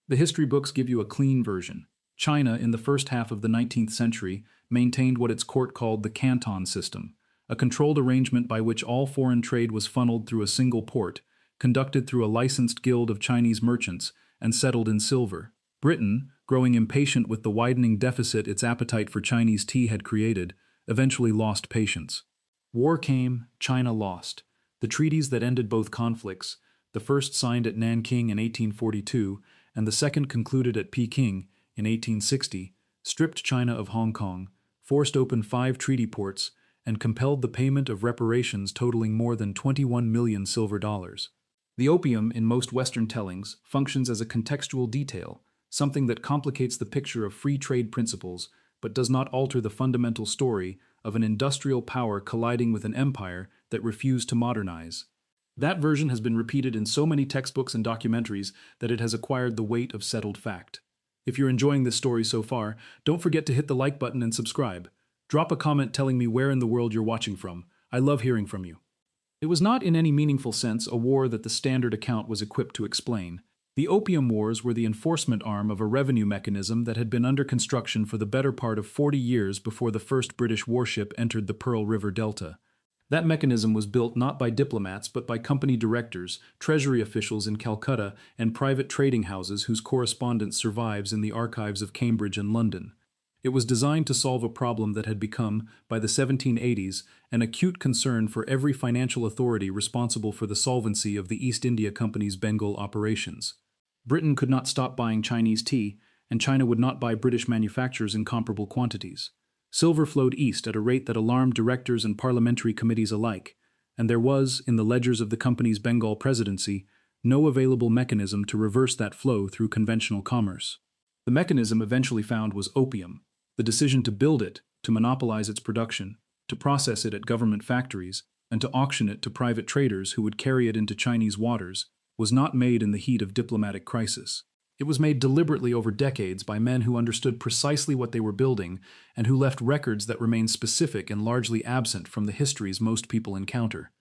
The history books give you a clean version. China, in the first half of the 19th century, maintained what its court called the Canton system, a controlled arrangement by which all foreign trade was funneled through a single port, conducted through a licensed guild of Chinese merchants, and settled in silver. Britain, growing impatient with the widening deficit its appetite for Chinese tea had created, eventually lost patience. War came, China lost. The treaties that ended both conflicts, the first signed at Nanking in 1842 and the second concluded at Peking in 1860, stripped China of Hong Kong, forced open 5 treaty ports, and compelled the payment of reparations totaling more than 21 million silver dollars. The opium, in most Western tellings, functions as a contextual detail, something that complicates the picture of free trade principles but does not alter the fundamental story of an industrial power colliding with an empire that refused to modernize. That version has been repeated in so many textbooks and documentaries that it has acquired the weight of settled fact. If you're enjoying this story so far, don't forget to hit the like button and subscribe. Drop a comment telling me where in the world you're watching from. I love hearing from you. It was not in any meaningful sense a war that the standard account was equipped to explain. The Opium Wars were the enforcement arm of a revenue mechanism that had been under construction for the better part of 40 years before the first British warship entered the Pearl River Delta. That mechanism was built not by diplomats but by company directors, treasury officials in Calcutta, and private trading houses whose correspondence survives in the archives of Cambridge and London. It was designed to solve a problem that had become, by the 1780s, an acute concern for every financial authority responsible for the solvency of the East India Company's Bengal operations. Britain could not stop buying Chinese tea, and China would not buy British manufactures in comparable quantities. Silver flowed east at a rate that alarmed directors and parliamentary committees alike, and there was, in the ledgers of the company's Bengal presidency, no available mechanism to reverse that flow through conventional commerce. The mechanism eventually found was opium. The decision to build it, to monopolize its production, to process it at government factories, and to auction it to private traders who would carry it into Chinese waters, was not made in the heat of diplomatic crisis. It was made deliberately over decades by men who understood precisely what they were building and who left records that remain specific and largely absent from the histories most people encounter.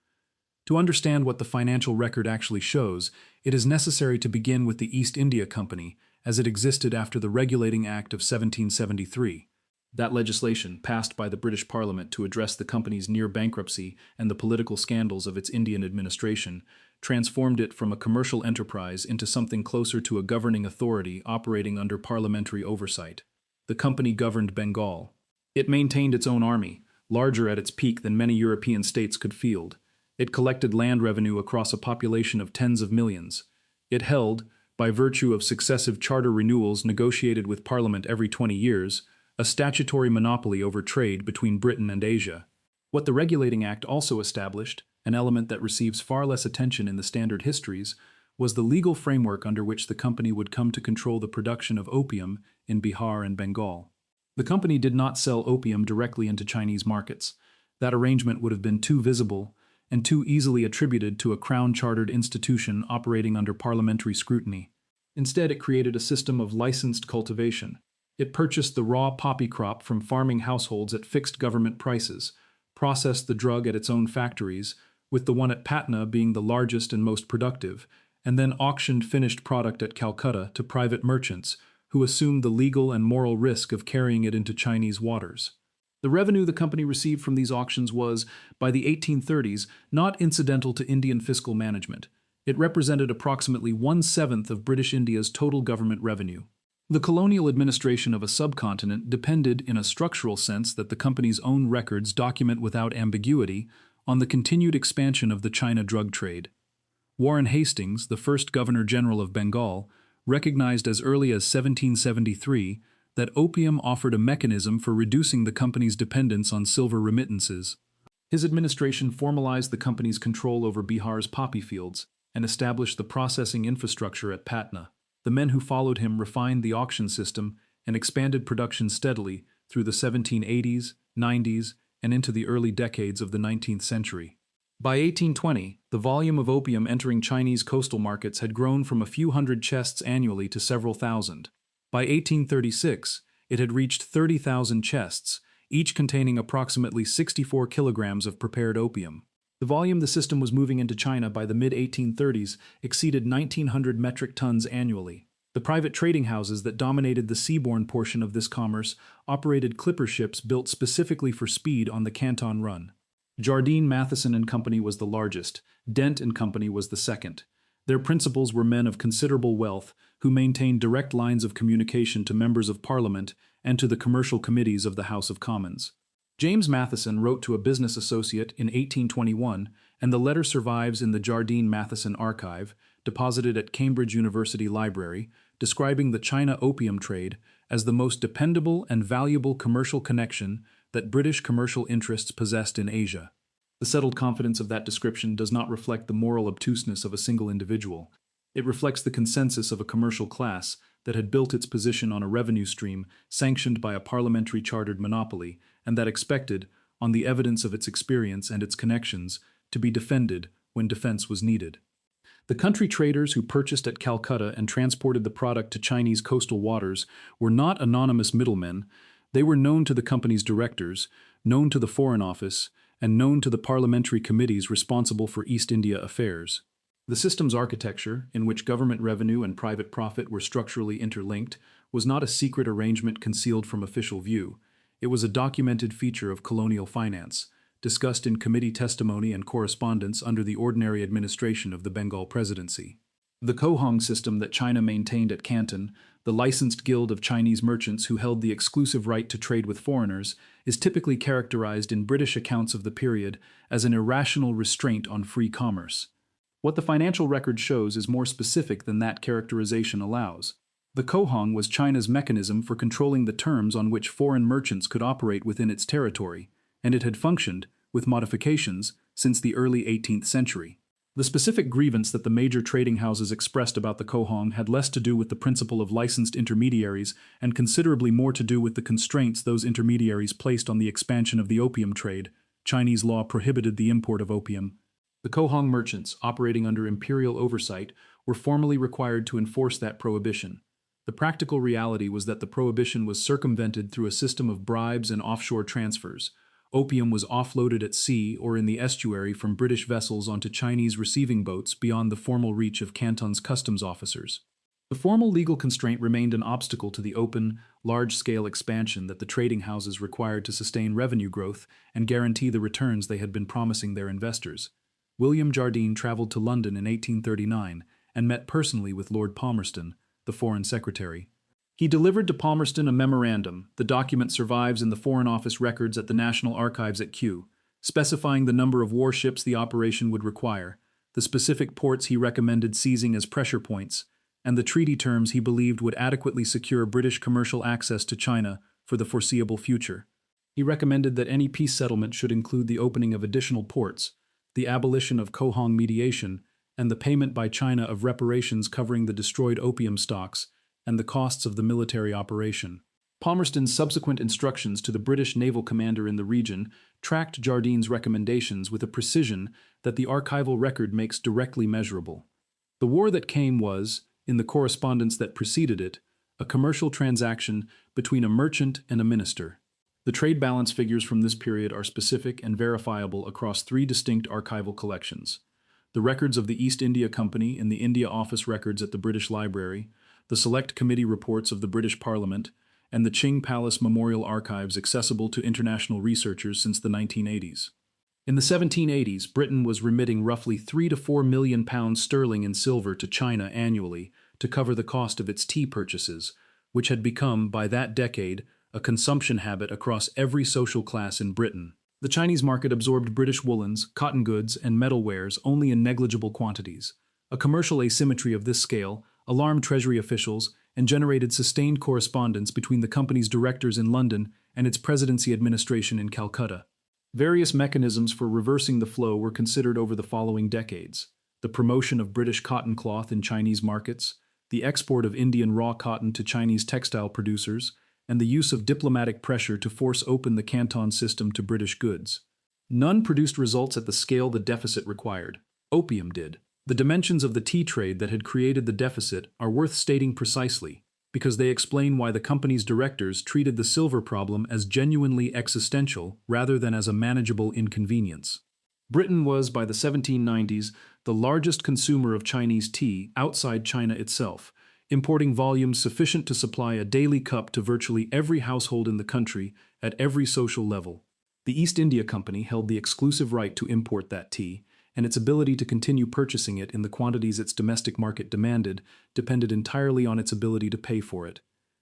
To understand what the financial record actually shows, it is necessary to begin with the East India Company as it existed after the Regulating Act of 1773. That legislation, passed by the British Parliament to address the company's near bankruptcy and the political scandals of its Indian administration, transformed it from a commercial enterprise into something closer to a governing authority operating under parliamentary oversight. The company governed Bengal. It maintained its own army, larger at its peak than many European states could field. It collected land revenue across a population of tens of millions. It held, by virtue of successive charter renewals negotiated with Parliament every 20 years, a statutory monopoly over trade between Britain and Asia. What the Regulating Act also established, an element that receives far less attention in the standard histories, was the legal framework under which the company would come to control the production of opium in Bihar and Bengal. The company did not sell opium directly into Chinese markets. That arrangement would have been too visible and too easily attributed to a crown-chartered institution operating under parliamentary scrutiny. Instead, it created a system of licensed cultivation. It purchased the raw poppy crop from farming households at fixed government prices, processed the drug at its own factories, with the one at Patna being the largest and most productive, and then auctioned finished product at Calcutta to private merchants who assumed the legal and moral risk of carrying it into Chinese waters. The revenue the company received from these auctions was, by the 1830s, not incidental to Indian fiscal management. It represented approximately 1/7 of British India's total government revenue. The colonial administration of a subcontinent depended, in a structural sense that the company's own records document without ambiguity, on the continued expansion of the China drug trade. Warren Hastings, the first Governor-General of Bengal, recognized as early as 1773 that opium offered a mechanism for reducing the company's dependence on silver remittances. His administration formalized the company's control over Bihar's poppy fields and established the processing infrastructure at Patna. The men who followed him refined the auction system and expanded production steadily through the 1780s, 90s, and into the early decades of the 19th century. By 1820, the volume of opium entering Chinese coastal markets had grown from a few hundred chests annually to several thousand. By 1836, it had reached 30,000 chests, each containing approximately 64 kilograms of prepared opium. The volume the system was moving into China by the mid-1830s exceeded 1,900 metric tons annually. The private trading houses that dominated the seaborne portion of this commerce operated clipper ships built specifically for speed on the Canton run. Jardine Matheson and Company was the largest, Dent and Company was the second. Their principals were men of considerable wealth who maintained direct lines of communication to members of Parliament and to the commercial committees of the House of Commons. James Matheson wrote to a business associate in 1821, and the letter survives in the Jardine Matheson archive, deposited at Cambridge University Library, describing the China opium trade as the most dependable and valuable commercial connection that British commercial interests possessed in Asia. The settled confidence of that description does not reflect the moral obtuseness of a single individual. It reflects the consensus of a commercial class that had built its position on a revenue stream sanctioned by a parliamentary chartered monopoly, and that expected, on the evidence of its experience and its connections, to be defended when defense was needed. The country traders who purchased at Calcutta and transported the product to Chinese coastal waters were not anonymous middlemen. They were known to the company's directors, known to the Foreign Office, and known to the parliamentary committees responsible for East India affairs. The system's architecture, in which government revenue and private profit were structurally interlinked, was not a secret arrangement concealed from official view. It was a documented feature of colonial finance, discussed in committee testimony and correspondence under the ordinary administration of the Bengal Presidency. The Kohong system that China maintained at Canton, the licensed guild of Chinese merchants who held the exclusive right to trade with foreigners, is typically characterized in British accounts of the period as an irrational restraint on free commerce. What the financial record shows is more specific than that characterization allows. The Kohong was China's mechanism for controlling the terms on which foreign merchants could operate within its territory, and it had functioned, with modifications, since the early 18th century. The specific grievance that the major trading houses expressed about the Kohong had less to do with the principle of licensed intermediaries and considerably more to do with the constraints those intermediaries placed on the expansion of the opium trade. Chinese law prohibited the import of opium. The Kohong merchants, operating under imperial oversight, were formally required to enforce that prohibition. The practical reality was that the prohibition was circumvented through a system of bribes and offshore transfers. Opium was offloaded at sea or in the estuary from British vessels onto Chinese receiving boats beyond the formal reach of Canton's customs officers. The formal legal constraint remained an obstacle to the open, large-scale expansion that the trading houses required to sustain revenue growth and guarantee the returns they had been promising their investors. William Jardine traveled to London in 1839 and met personally with Lord Palmerston, the Foreign Secretary. He delivered to Palmerston a memorandum. The document survives in the Foreign Office records at the National Archives at Kew, specifying the number of warships the operation would require, the specific ports he recommended seizing as pressure points, and the treaty terms he believed would adequately secure British commercial access to China for the foreseeable future. He recommended that any peace settlement should include the opening of additional ports, the abolition of Kohong mediation, and the payment by China of reparations covering the destroyed opium stocks and the costs of the military operation. Palmerston's subsequent instructions to the British naval commander in the region tracked Jardine's recommendations with a precision that the archival record makes directly measurable. The war that came was, in the correspondence that preceded it, a commercial transaction between a merchant and a minister. The trade balance figures from this period are specific and verifiable across three distinct archival collections: the records of the East India Company in the India Office records at the British Library, the Select Committee reports of the British Parliament, and the Qing Palace Memorial Archives accessible to international researchers since the 1980s. In the 1780s, Britain was remitting roughly £3 to £4 million sterling in silver to China annually to cover the cost of its tea purchases, which had become, by that decade, a consumption habit across every social class in Britain. The Chinese market absorbed British woolens, cotton goods, and metalwares only in negligible quantities. A commercial asymmetry of this scale alarmed Treasury officials and generated sustained correspondence between the company's directors in London and its presidency administration in Calcutta. Various mechanisms for reversing the flow were considered over the following decades: the promotion of British cotton cloth in Chinese markets, the export of Indian raw cotton to Chinese textile producers, and the use of diplomatic pressure to force open the Canton system to British goods. None produced results at the scale the deficit required. Opium did. The dimensions of the tea trade that had created the deficit are worth stating precisely, because they explain why the company's directors treated the silver problem as genuinely existential rather than as a manageable inconvenience. Britain was, by the 1790s, the largest consumer of Chinese tea outside China itself, importing volumes sufficient to supply a daily cup to virtually every household in the country at every social level. The East India Company held the exclusive right to import that tea, and its ability to continue purchasing it in the quantities its domestic market demanded depended entirely on its ability to pay for it.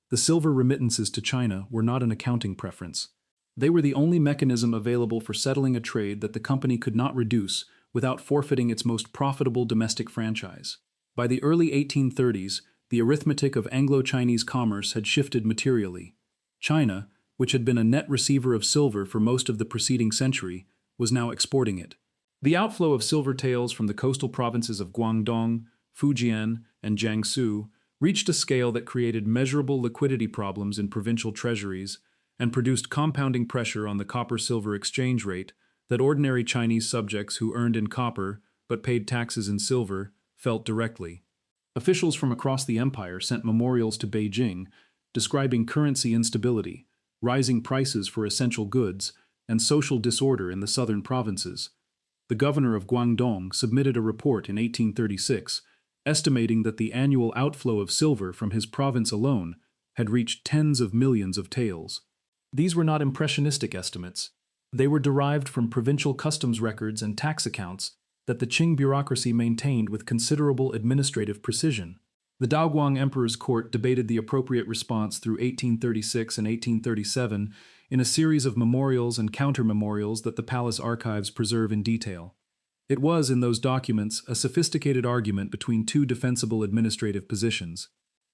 The silver remittances to China were not an accounting preference. They were the only mechanism available for settling a trade that the company could not reduce without forfeiting its most profitable domestic franchise. By the early 1830s, the arithmetic of Anglo-Chinese commerce had shifted materially. China, which had been a net receiver of silver for most of the preceding century, was now exporting it. The outflow of silver taels from the coastal provinces of Guangdong, Fujian, and Jiangsu reached a scale that created measurable liquidity problems in provincial treasuries and produced compounding pressure on the copper-silver exchange rate that ordinary Chinese subjects who earned in copper but paid taxes in silver felt directly. Officials from across the empire sent memorials to Beijing describing currency instability, rising prices for essential goods, and social disorder in the southern provinces. The governor of Guangdong submitted a report in 1836 estimating that the annual outflow of silver from his province alone had reached tens of millions of taels. These were not impressionistic estimates. They were derived from provincial customs records and tax accounts that the Qing bureaucracy maintained with considerable administrative precision. The Daoguang Emperor's court debated the appropriate response through 1836 and 1837 in a series of memorials and counter-memorials that the palace archives preserve in detail. It was, in those documents, a sophisticated argument between two defensible administrative positions.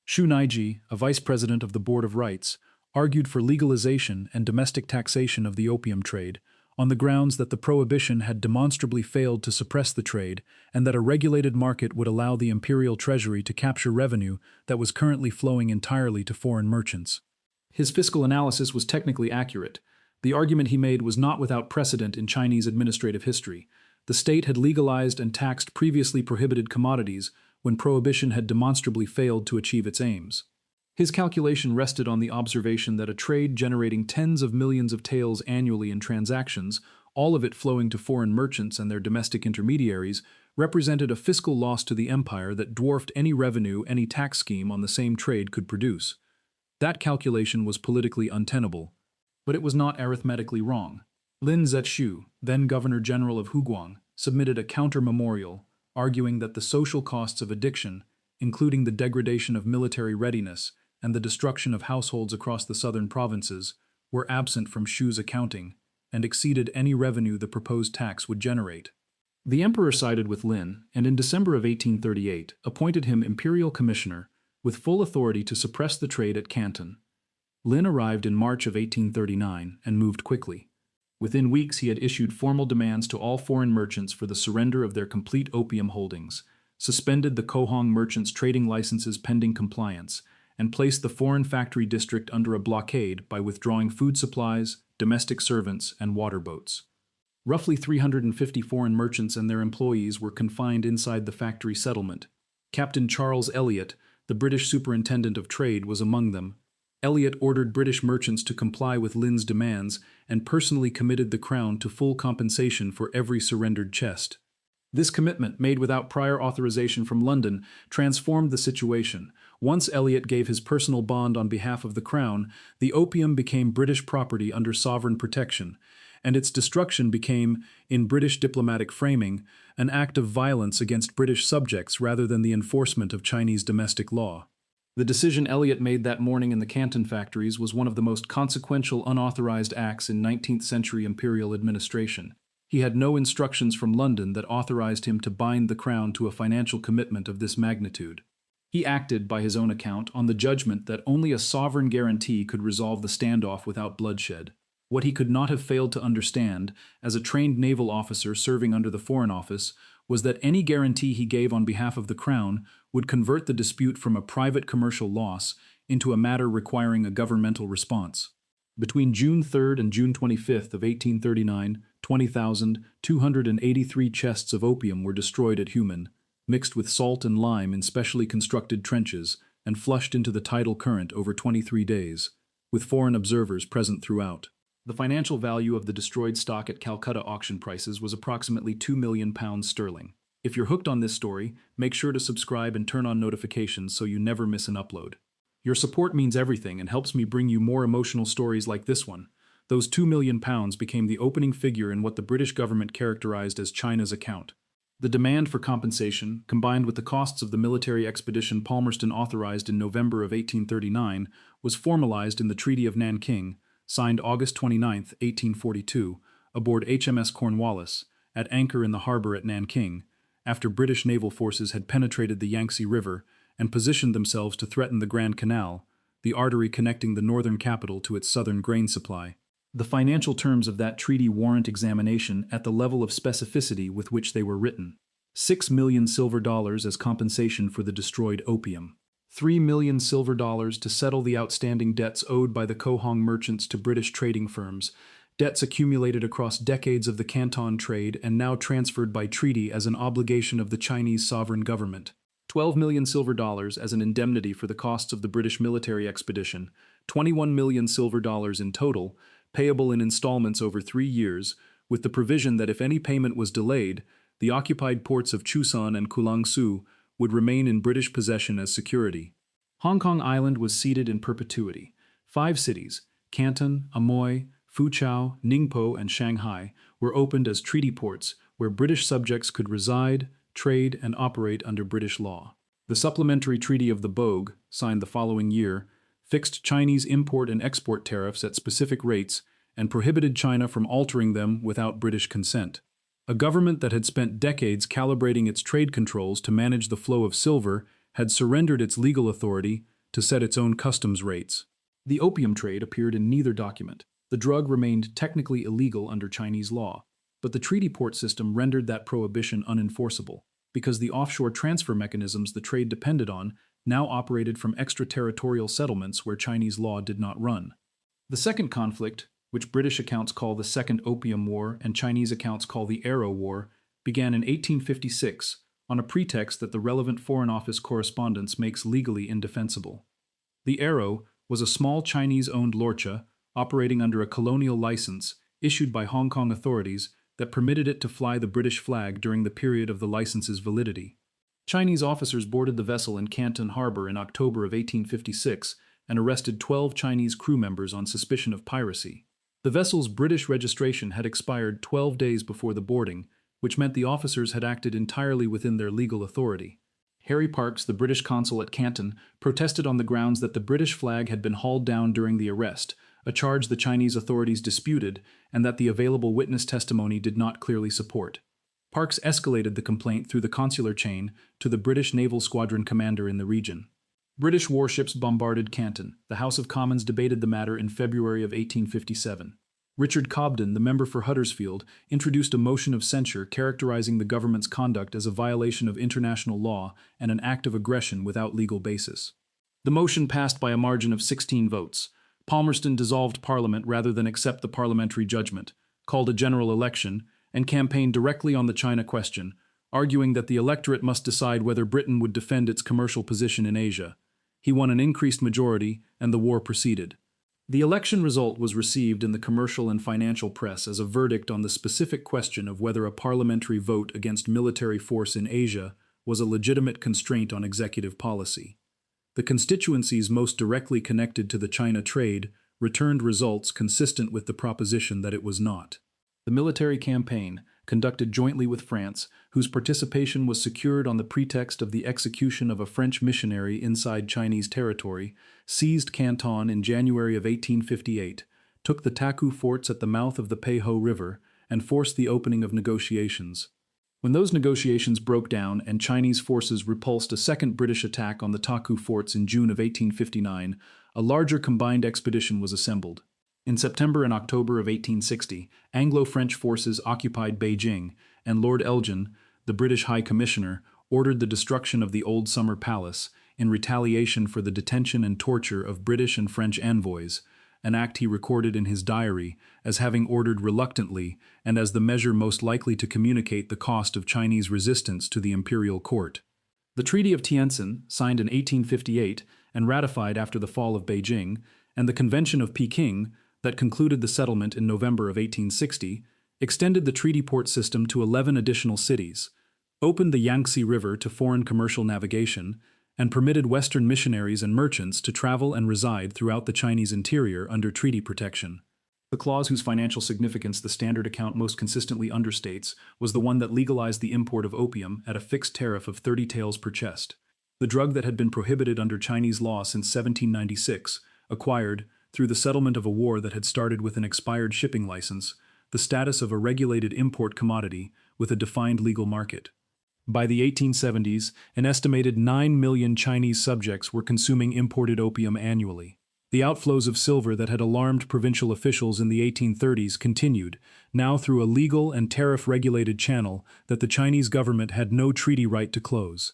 Xu Naiji, a vice president of the Board of Rights, argued for legalization and domestic taxation of the opium trade, on the grounds that the prohibition had demonstrably failed to suppress the trade and that a regulated market would allow the imperial treasury to capture revenue that was currently flowing entirely to foreign merchants. His fiscal analysis was technically accurate. The argument he made was not without precedent in Chinese administrative history. The state had legalized and taxed previously prohibited commodities when prohibition had demonstrably failed to achieve its aims. His calculation rested on the observation that a trade generating tens of millions of taels annually in transactions, all of it flowing to foreign merchants and their domestic intermediaries, represented a fiscal loss to the empire that dwarfed any revenue any tax scheme on the same trade could produce. That calculation was politically untenable, but it was not arithmetically wrong. Lin Zexu, then Governor-General of Huguang, submitted a counter-memorial, arguing that the social costs of addiction, including the degradation of military readiness and the destruction of households across the southern provinces, were absent from Xu's accounting and exceeded any revenue the proposed tax would generate. The emperor sided with Lin, and in December of 1838 appointed him imperial commissioner with full authority to suppress the trade at Canton. Lin arrived in March of 1839 and moved quickly. Within weeks he had issued formal demands to all foreign merchants for the surrender of their complete opium holdings, suspended the Kohong merchants' trading licenses pending compliance, and placed the foreign factory district under a blockade by withdrawing food supplies, domestic servants, and water boats. Roughly 350 foreign merchants and their employees were confined inside the factory settlement. Captain Charles Elliot, the British superintendent of trade, was among them. Elliot ordered British merchants to comply with Lin's demands and personally committed the Crown to full compensation for every surrendered chest. This commitment, made without prior authorization from London, transformed the situation. Once Elliot gave his personal bond on behalf of the Crown, the opium became British property under sovereign protection, and its destruction became, in British diplomatic framing, an act of violence against British subjects rather than the enforcement of Chinese domestic law. The decision Elliot made that morning in the Canton factories was one of the most consequential unauthorized acts in 19th-century imperial administration. He had no instructions from London that authorized him to bind the Crown to a financial commitment of this magnitude. He acted, by his own account, on the judgment that only a sovereign guarantee could resolve the standoff without bloodshed. What he could not have failed to understand, as a trained naval officer serving under the Foreign Office, was that any guarantee he gave on behalf of the Crown would convert the dispute from a private commercial loss into a matter requiring a governmental response. Between June 3rd and June 25th of 1839, 20,283 chests of opium were destroyed at Humen, mixed with salt and lime in specially constructed trenches, and flushed into the tidal current over 23 days, with foreign observers present throughout. The financial value of the destroyed stock at Calcutta auction prices was approximately £2 million sterling. If you're hooked on this story, make sure to subscribe and turn on notifications so you never miss an upload. Your support means everything and helps me bring you more emotional stories like this one. Those £2 million became the opening figure in what the British government characterized as China's account. The demand for compensation, combined with the costs of the military expedition Palmerston authorized in November of 1839, was formalized in the Treaty of Nanking, signed August 29, 1842, aboard HMS Cornwallis, at anchor in the harbor at Nanking, after British naval forces had penetrated the Yangtze River and positioned themselves to threaten the Grand Canal, the artery connecting the northern capital to its southern grain supply. The financial terms of that treaty warrant examination at the level of specificity with which they were written. 6 million silver dollars as compensation for the destroyed opium. 3 million silver dollars to settle the outstanding debts owed by the Cohong merchants to British trading firms, debts accumulated across decades of the Canton trade and now transferred by treaty as an obligation of the Chinese sovereign government. 12 million silver dollars as an indemnity for the costs of the British military expedition, 21 million silver dollars in total, payable in installments over 3 years, with the provision that if any payment was delayed, the occupied ports of Chusan and Kulangsu would remain in British possession as security. Hong Kong Island was ceded in perpetuity. 5 cities, Canton, Amoy, Foochow, Ningpo, and Shanghai, were opened as treaty ports where British subjects could reside, trade, and operate under British law. The Supplementary Treaty of the Bogue, signed the following year, fixed Chinese import and export tariffs at specific rates and prohibited China from altering them without British consent. A government that had spent decades calibrating its trade controls to manage the flow of silver had surrendered its legal authority to set its own customs rates. The opium trade appeared in neither document. The drug remained technically illegal under Chinese law, but the treaty port system rendered that prohibition unenforceable, because the offshore transfer mechanisms the trade depended on now operated from extraterritorial settlements where Chinese law did not run. The second conflict, which British accounts call the Second Opium War and Chinese accounts call the Arrow War, began in 1856 on a pretext that the relevant Foreign Office correspondence makes legally indefensible. The Arrow was a small Chinese-owned lorcha operating under a colonial license issued by Hong Kong authorities that permitted it to fly the British flag during the period of the license's validity. Chinese officers boarded the vessel in Canton Harbor in October of 1856 and arrested 12 Chinese crew members on suspicion of piracy. The vessel's British registration had expired 12 days before the boarding, which meant the officers had acted entirely within their legal authority. Harry Parkes, the British consul at Canton, protested on the grounds that the British flag had been hauled down during the arrest, a charge the Chinese authorities disputed and that the available witness testimony did not clearly support. Parkes escalated the complaint through the consular chain to the British Naval Squadron commander in the region. British warships bombarded Canton. The House of Commons debated the matter in February of 1857. Richard Cobden, the member for Huddersfield, introduced a motion of censure characterizing the government's conduct as a violation of international law and an act of aggression without legal basis. The motion passed by a margin of 16 votes. Palmerston dissolved Parliament rather than accept the parliamentary judgment, called a general election, and campaigned directly on the China question, arguing that the electorate must decide whether Britain would defend its commercial position in Asia. He won an increased majority, and the war proceeded. The election result was received in the commercial and financial press as a verdict on the specific question of whether a parliamentary vote against military force in Asia was a legitimate constraint on executive policy. The constituencies most directly connected to the China trade returned results consistent with the proposition that it was not. The military campaign, conducted jointly with France, whose participation was secured on the pretext of the execution of a French missionary inside Chinese territory, seized Canton in January of 1858, took the Taku forts at the mouth of the Peiho River, and forced the opening of negotiations. When those negotiations broke down and Chinese forces repulsed a second British attack on the Taku forts in June of 1859, a larger combined expedition was assembled. In September and October of 1860, Anglo-French forces occupied Beijing, and Lord Elgin, the British High Commissioner, ordered the destruction of the Old Summer Palace in retaliation for the detention and torture of British and French envoys, an act he recorded in his diary as having ordered reluctantly and as the measure most likely to communicate the cost of Chinese resistance to the imperial court. The Treaty of Tientsin, signed in 1858 and ratified after the fall of Beijing, and the Convention of Peking, that concluded the settlement in November of 1860, extended the treaty port system to 11 additional cities. opened the Yangtze River to foreign commercial navigation, and permitted Western missionaries and merchants to travel and reside throughout the Chinese interior under treaty protection. The clause whose financial significance the Standard account most consistently understates was the one that legalized the import of opium at a fixed tariff of 30 taels per chest. The drug that had been prohibited under Chinese law since 1796 acquired, through the settlement of a war that had started with an expired shipping license, the status of a regulated import commodity with a defined legal market. By the 1870s, an estimated 9 million Chinese subjects were consuming imported opium annually. The outflows of silver that had alarmed provincial officials in the 1830s continued, now through a legal and tariff-regulated channel that the Chinese government had no treaty right to close.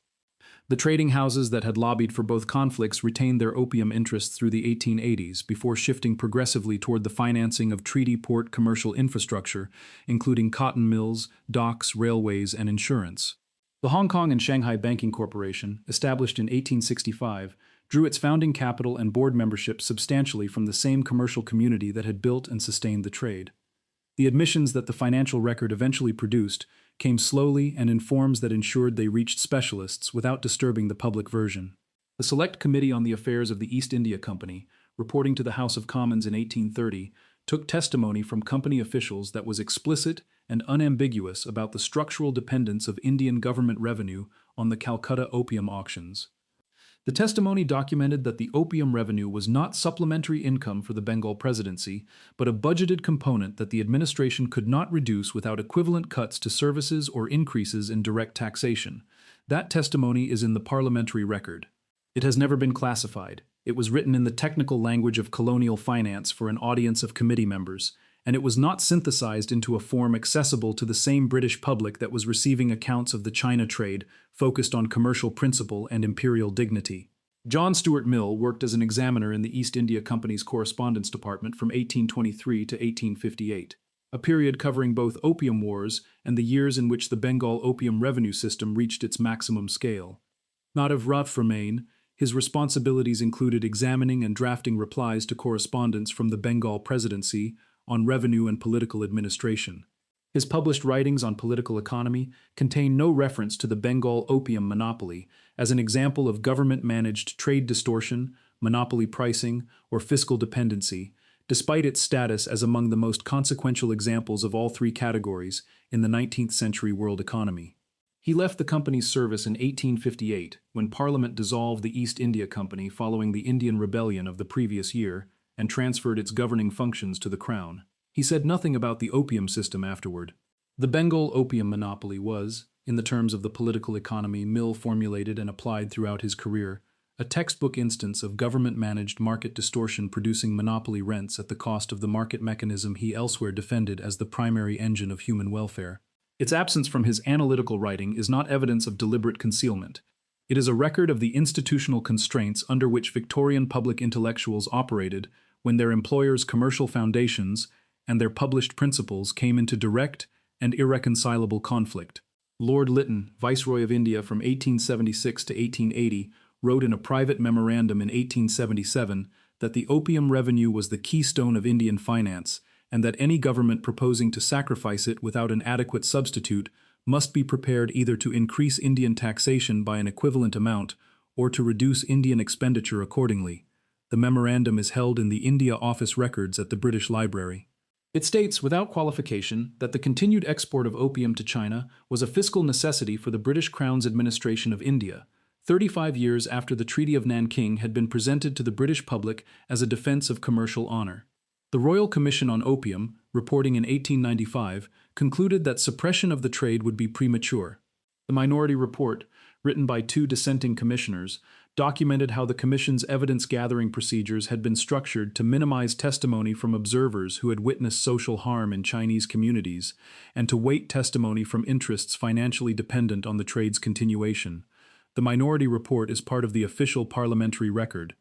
The trading houses that had lobbied for both conflicts retained their opium interests through the 1880s before shifting progressively toward the financing of treaty port commercial infrastructure, including cotton mills, docks, railways, and insurance. The Hong Kong and Shanghai Banking Corporation, established in 1865, drew its founding capital and board membership substantially from the same commercial community that had built and sustained the trade. The admissions that the financial record eventually produced came slowly and in forms that ensured they reached specialists without disturbing the public version. The Select Committee on the Affairs of the East India Company, reporting to the House of Commons in 1830, took testimony from company officials that was explicit and unambiguous about the structural dependence of Indian government revenue on the Calcutta opium auctions. The testimony documented that the opium revenue was not supplementary income for the Bengal presidency, but a budgeted component that the administration could not reduce without equivalent cuts to services or increases in direct taxation. That testimony is in the parliamentary record. It has never been classified. It was written in the technical language of colonial finance for an audience of committee members, and it was not synthesized into a form accessible to the same British public that was receiving accounts of the China trade focused on commercial principle and imperial dignity. John Stuart Mill worked as an examiner in the East India Company's correspondence department from 1823 to 1858, a period covering both opium wars and the years in which the Bengal opium revenue system reached its maximum scale. Not of rough remain, his responsibilities included examining and drafting replies to correspondence from the Bengal presidency on revenue and political administration. His published writings on political economy contain no reference to the Bengal opium monopoly as an example of government-managed trade distortion, monopoly pricing, or fiscal dependency, despite its status as among the most consequential examples of all three categories in the 19th century world economy. He left the company's service in 1858 when Parliament dissolved the East India Company following the Indian Rebellion of the previous year and transferred its governing functions to the Crown. He said nothing about the opium system afterward. The Bengal opium monopoly was, in the terms of the political economy Mill formulated and applied throughout his career, a textbook instance of government-managed market distortion producing monopoly rents at the cost of the market mechanism he elsewhere defended as the primary engine of human welfare. Its absence from his analytical writing is not evidence of deliberate concealment. It is a record of the institutional constraints under which Victorian public intellectuals operated when their employers' commercial foundations and their published principles came into direct and irreconcilable conflict. Lord Lytton, Viceroy of India from 1876 to 1880, wrote in a private memorandum in 1877 that the opium revenue was the keystone of Indian finance, and that any government proposing to sacrifice it without an adequate substitute must be prepared either to increase Indian taxation by an equivalent amount or to reduce Indian expenditure accordingly. The memorandum is held in the India Office Records at the British Library. It states without qualification that the continued export of opium to China was a fiscal necessity for the British Crown's administration of India, 35 years after the Treaty of Nanking had been presented to the British public as a defense of commercial honor. The Royal Commission on Opium, reporting in 1895, concluded that suppression of the trade would be premature. The minority report, written by two dissenting commissioners, documented how the Commission's evidence-gathering procedures had been structured to minimize testimony from observers who had witnessed social harm in Chinese communities, and to weight testimony from interests financially dependent on the trade's continuation. The minority report is part of the official parliamentary record.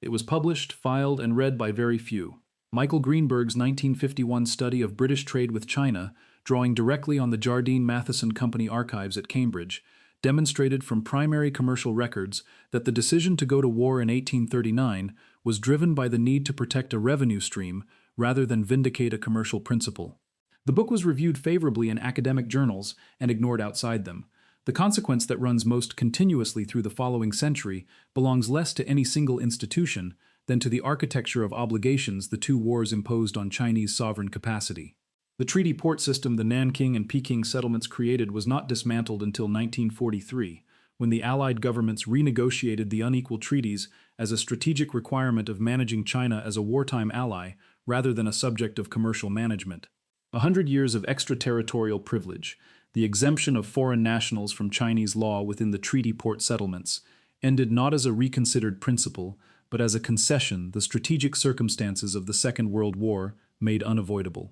It was published, filed, and read by very few. Michael Greenberg's 1951 study of British trade with China, drawing directly on the Jardine Matheson Company archives at Cambridge, demonstrated from primary commercial records that the decision to go to war in 1839 was driven by the need to protect a revenue stream rather than vindicate a commercial principle. The book was reviewed favorably in academic journals and ignored outside them. The consequence that runs most continuously through the following century belongs less to any single institution than to the architecture of obligations the two wars imposed on Chinese sovereign capacity. The treaty port system the Nanking and Peking settlements created was not dismantled until 1943, when the Allied governments renegotiated the unequal treaties as a strategic requirement of managing China as a wartime ally rather than a subject of commercial management. 100 years of extraterritorial privilege, the exemption of foreign nationals from Chinese law within the treaty port settlements, ended not as a reconsidered principle, but as a concession the strategic circumstances of the Second World War made unavoidable.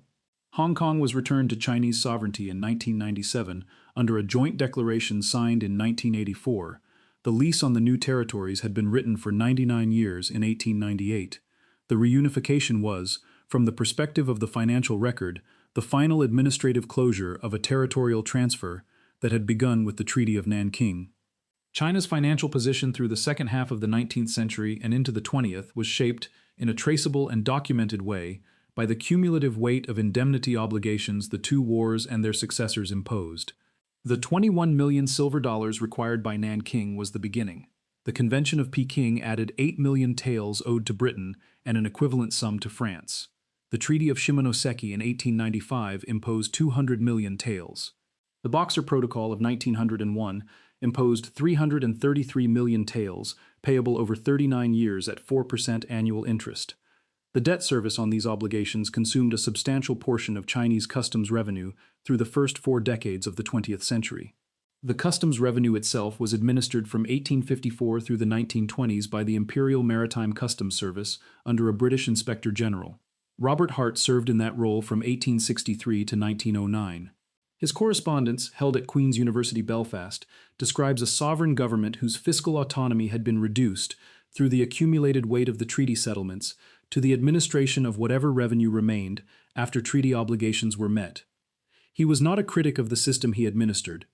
Hong Kong was returned to Chinese sovereignty in 1997 under a joint declaration signed in 1984. The lease on the new territories had been written for 99 years in 1898. The reunification was, from the perspective of the financial record, the final administrative closure of a territorial transfer that had begun with the Treaty of Nanking. China's financial position through the second half of the 19th century and into the 20th was shaped, in a traceable and documented way, by the cumulative weight of indemnity obligations the two wars and their successors imposed. The 21 million silver dollars required by Nanking was the beginning. The Convention of Peking added 8 million taels owed to Britain and an equivalent sum to France. The Treaty of Shimonoseki in 1895 imposed 200 million taels. The Boxer Protocol of 1901 imposed 333 million taels, payable over 39 years at 4% annual interest. The debt service on these obligations consumed a substantial portion of Chinese customs revenue through the first 4 decades of the 20th century. The customs revenue itself was administered from 1854 through the 1920s by the Imperial Maritime Customs Service under a British Inspector General. Robert Hart served in that role from 1863 to 1909. His correspondence, held at Queen's University Belfast, describes a sovereign government whose fiscal autonomy had been reduced, through the accumulated weight of the treaty settlements, to the administration of whatever revenue remained after treaty obligations were met. He was not a critic of the system he administered.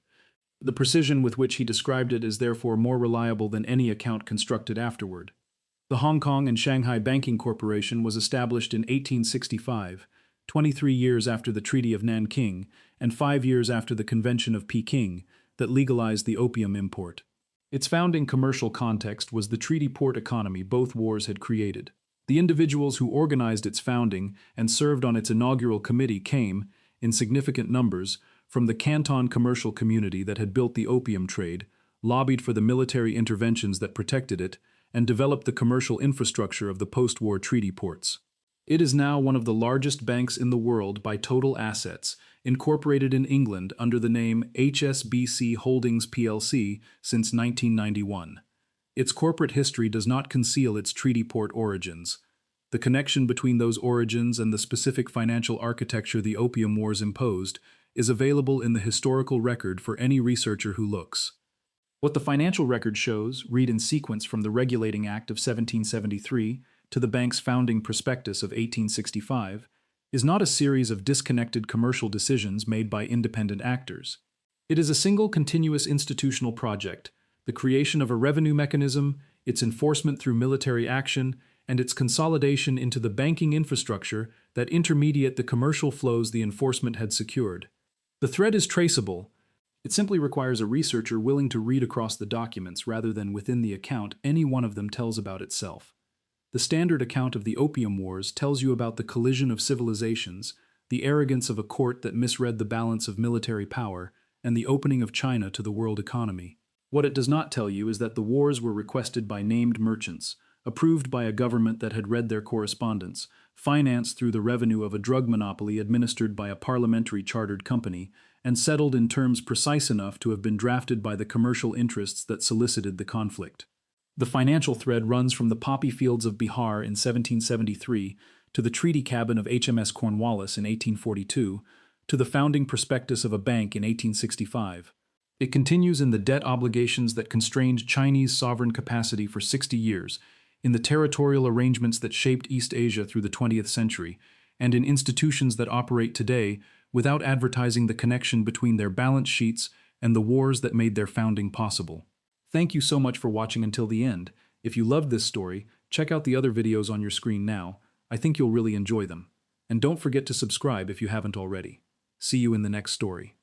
The precision with which he described it is therefore more reliable than any account constructed afterward. The Hong Kong and Shanghai Banking Corporation was established in 1865, 23 years after the Treaty of Nanking and 5 years after the Convention of Peking that legalized the opium import. Its founding commercial context was the treaty port economy both wars had created. The individuals who organized its founding and served on its inaugural committee came, in significant numbers, from the Canton commercial community that had built the opium trade, lobbied for the military interventions that protected it, and developed the commercial infrastructure of the post-war treaty ports. It is now one of the largest banks in the world by total assets, incorporated in England under the name HSBC Holdings plc since 1991. Its corporate history does not conceal its treaty port origins. The connection between those origins and the specific financial architecture the Opium Wars imposed is available in the historical record for any researcher who looks. What the financial record shows, read in sequence from the Regulating Act of 1773 to the bank's founding prospectus of 1865, is not a series of disconnected commercial decisions made by independent actors. It is a single continuous institutional project, the creation of a revenue mechanism, its enforcement through military action, and its consolidation into the banking infrastructure that intermediate the commercial flows the enforcement had secured. The thread is traceable. It simply requires a researcher willing to read across the documents rather than within the account any one of them tells about itself. The standard account of the Opium Wars tells you about the collision of civilizations, the arrogance of a court that misread the balance of military power, and the opening of China to the world economy. What it does not tell you is that the wars were requested by named merchants, approved by a government that had read their correspondence, financed through the revenue of a drug monopoly administered by a parliamentary chartered company, and settled in terms precise enough to have been drafted by the commercial interests that solicited the conflict. The financial thread runs from the poppy fields of Bihar in 1773 to the treaty cabin of HMS Cornwallis in 1842 to the founding prospectus of a bank in 1865. It continues in the debt obligations that constrained Chinese sovereign capacity for 60 years, in the territorial arrangements that shaped East Asia through the 20th century, and in institutions that operate today without advertising the connection between their balance sheets and the wars that made their founding possible. Thank you so much for watching until the end. If you loved this story, check out the other videos on your screen now. I think you'll really enjoy them. And don't forget to subscribe if you haven't already. See you in the next story.